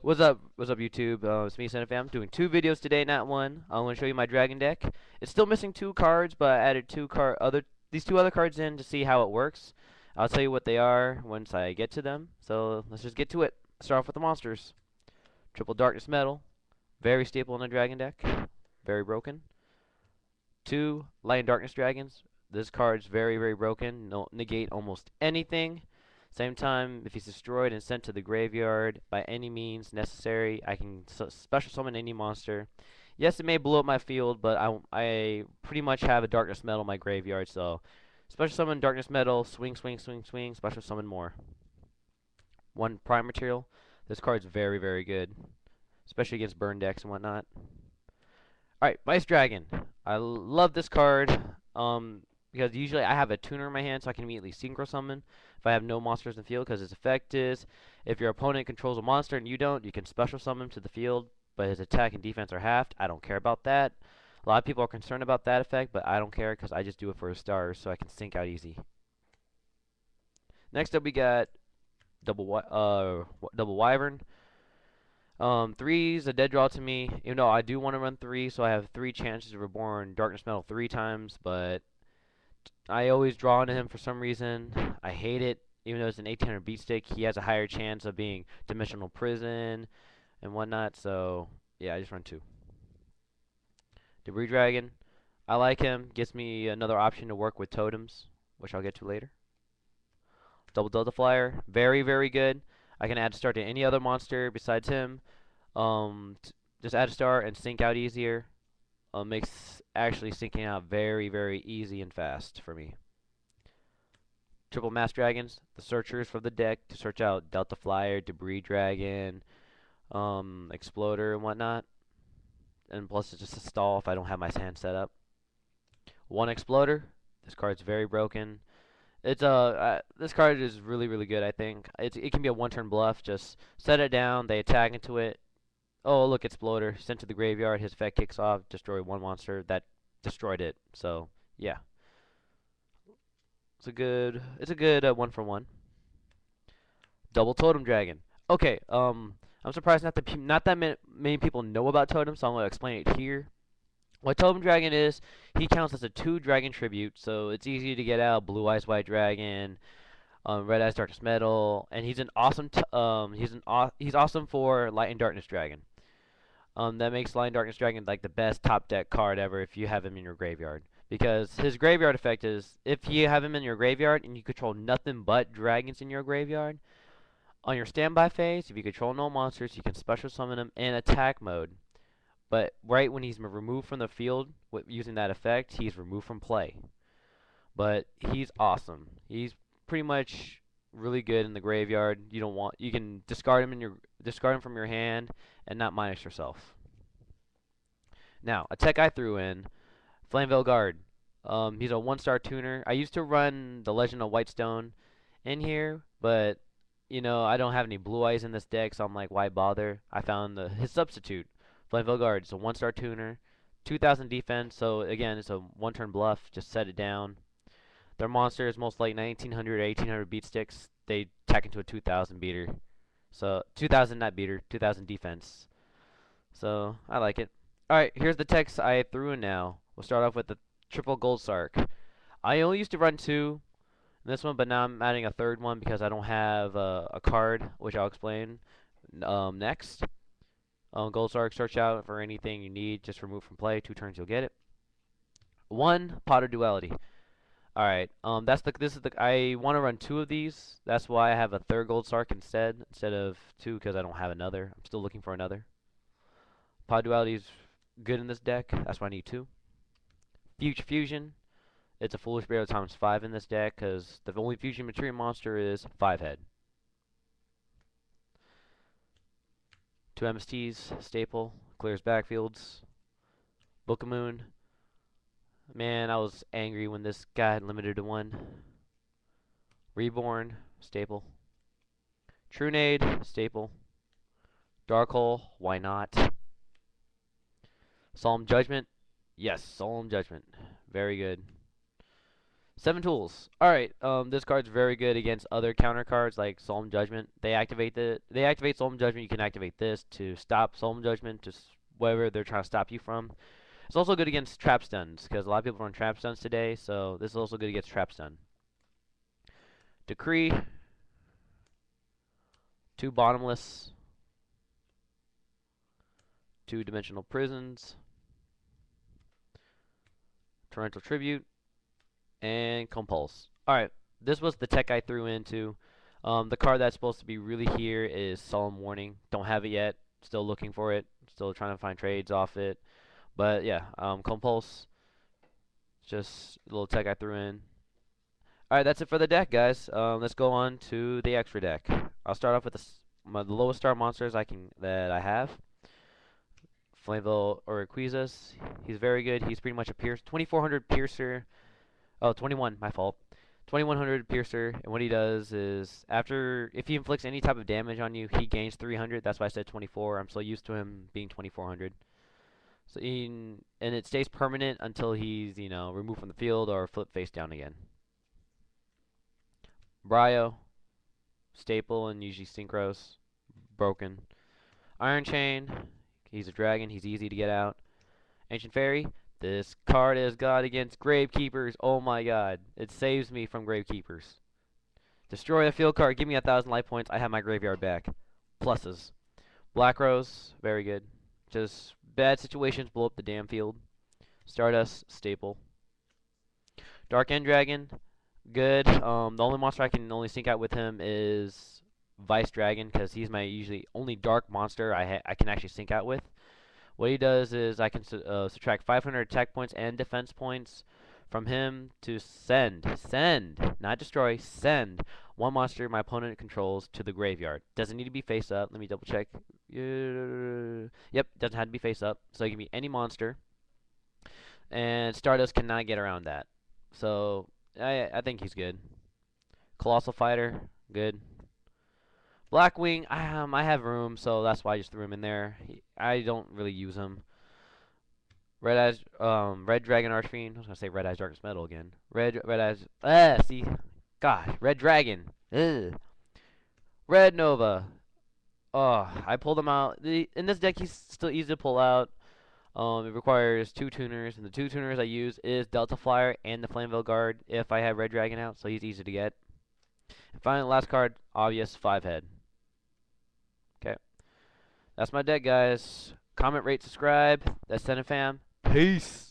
What's up? What's up, YouTube? It's me, Cenitfam. Doing two videos today, not one. I'm going to show you my dragon deck. It's still missing two cards, but I added these two other cards in to see how it works. I'll tell you what they are once I get to them. So let's just get to it. Start off with the monsters. Triple Darkness Metal, very staple in the dragon deck. Very broken. Two Light and Darkness Dragons. This card's very broken. No negate almost anything. Same time, if he's destroyed and sent to the graveyard by any means necessary, I can special summon any monster. Yes, it may blow up my field, but I pretty much have a Darkness Metal in my graveyard, so special summon Darkness Metal, swing, special summon more. One Prime Material. This card's very good, especially against burn decks and whatnot. Alright, Vice Dragon. I love this card, because usually I have a tuner in my hand, so I can immediately synchro summon if I have no monsters in the field, because its effect is, if your opponent controls a monster and you don't, you can special summon him to the field, but his attack and defense are halved. I don't care about that. A lot of people are concerned about that effect, but I don't care, because I just do it for his stars, so I can sync out easy. Next up, we got double Wyvern. Three is a dead draw to me, even though I do want to run three, so I have three chances to Reborn Darkness Metal 3 times, but I always draw into him for some reason. I hate it. Even though it's an 1800 beat stick, he has a higher chance of being Dimensional Prison and whatnot, so yeah, I just run two. Debris Dragon, I like him. Gives me another option to work with totems, which I'll get to later. Double Delta Flyer, very good. I can add a star to any other monster besides him. Just add a star and sync out easier. Makes actually syncing out very easy and fast for me. Triple Mass Dragons, the searchers for the deck to search out Delta Flyer, Debris Dragon, Exploder and whatnot. And plus it's just a stall if I don't have my hand set up. One Exploder. This card's very broken. It's this card is really good. I think it can be a one-turn bluff. Just set it down. They attack into it. Oh, look, Exploder sent to the graveyard. His effect kicks off. Destroy one monster that destroyed it. So yeah, it's a good 1-for-1. Double Totem Dragon. Okay, I'm surprised not that many people know about Totem, so I'm gonna explain it here. What Totem Dragon is, he counts as a 2 Dragon Tribute, so it's easy to get out. Blue Eyes White Dragon, Red Eyes Darkness Metal, and he's an awesome he's awesome for Light and Darkness Dragon. That makes Light and Darkness Dragon like the best top deck card ever if you have him in your graveyard. Because his graveyard effect is, if you have him in your graveyard and you control nothing but dragons in your graveyard, on your standby phase, if you control no monsters, you can special summon him in attack mode. But right when he's removed from the field using that effect, he's removed from play. But he's awesome. He's pretty much really good in the graveyard. You can discard him from your hand and not minus yourself. Now, a tech I threw in, Flamvell Guard. He's a 1-star tuner. I used to run the Legend of Whitestone in here, but you know, I don't have any blue eyes in this deck, so I'm like, why bother? I found his substitute, Flamvell Guard. It's a 1-star tuner, 2000 defense, so again, it's a 1-turn bluff. Just set it down. Their monster is most like 1900 or 1800 beat sticks. They tack into a 2000 beater. So, 2000 not beater, 2000 defense. So, I like it. Alright, here's the techs I threw in now. We'll start off with the triple gold Sark. I only used to run 2 in this one, but now I'm adding a 3rd one because I don't have a card, which I'll explain next. Gold Sark, search out for anything you need. Just remove from play. 2 turns, you'll get it. 1 Pot of Duality. Alright, I want to run 2 of these. That's why I have a 3rd Gold Sark instead of 2, because I don't have another. I'm still looking for another. Pot of Duality is good in this deck. That's why I need 2. Future Fusion. It's a Foolish Burial times 5 in this deck, because the only fusion material monster is 5-head. 2 MSTs, staple, clears backfields. Book of Moon. Man, I was angry when this guy had limited to 1. Reborn, staple. Trunade, staple. Dark Hole, why not? Solemn Judgment. Yes, Solemn Judgment. Very good. 7 tools. Alright, this card's very good against other counter cards like Solemn Judgment. They activate Solemn Judgment, you can activate this to stop Solemn Judgment, to whatever they're trying to stop you from. It's also good against trap stuns, because a lot of people run trap stuns today, so this is also good against trap stun. Decree. 2 Bottomless. 2 Dimensional Prisons. Torrential Tribute. And Compulse. Alright, this was the tech I threw into. The card that's supposed to be really here is Solemn Warning. Don't have it yet. Still looking for it. Still trying to find trades off it. But yeah, Compulse. Just a little tech I threw in. Alright, that's it for the deck, guys. Let's go on to the extra deck. I'll start off with the lowest star monsters that I have. Flamvell Guard. He's very good. He's pretty much a pierce. 2400 piercer. Oh, 21, my fault. 2100 piercer, and what he does is, if he inflicts any type of damage on you, he gains 300. That's why I said 24. I'm so used to him being 2400. So and it stays permanent until he's, removed from the field or flipped face down again. Brio, staple and usually synchros, broken. Iron Chain, he's a dragon, he's easy to get out. Ancient Fairy, this card is god against Gravekeepers. Oh my god. It saves me from Gravekeepers. Destroy the field card. Give me 1,000 life points. I have my graveyard back. Pluses. Black Rose. Very good. Just bad situations blow up the damn field. Stardust. Staple. Dark End Dragon. Good. The only monster I can only sync out with him is Vice Dragon, because he's my usually only dark monster I can actually sync out with. What he does is I can subtract 500 attack points and defense points from him to send, not destroy, send one monster my opponent controls to the graveyard. Doesn't need to be face up. Let me double check. Yep, doesn't have to be face up. So it can be any monster. And Stardust cannot get around that. So I think he's good. Colossal Fighter, good. Blackwing, I have room, so that's why I just threw him in there. I don't really use him. Red Dragon Archfiend. I was gonna say Red Eyes Darkest Metal again. Red Eyes. See, gosh, Red Dragon. Ugh. Red Nova. Oh, I pulled him out. In this deck, he's still easy to pull out. It requires 2 tuners, and the 2 tuners I use is Delta Flyer and the Flamvell Guard if I have Red Dragon out, so he's easy to get. And finally, last card, obvious, 5-head. Okay. That's my deck, guys. Comment, rate, subscribe. That's Cenitfam. Peace.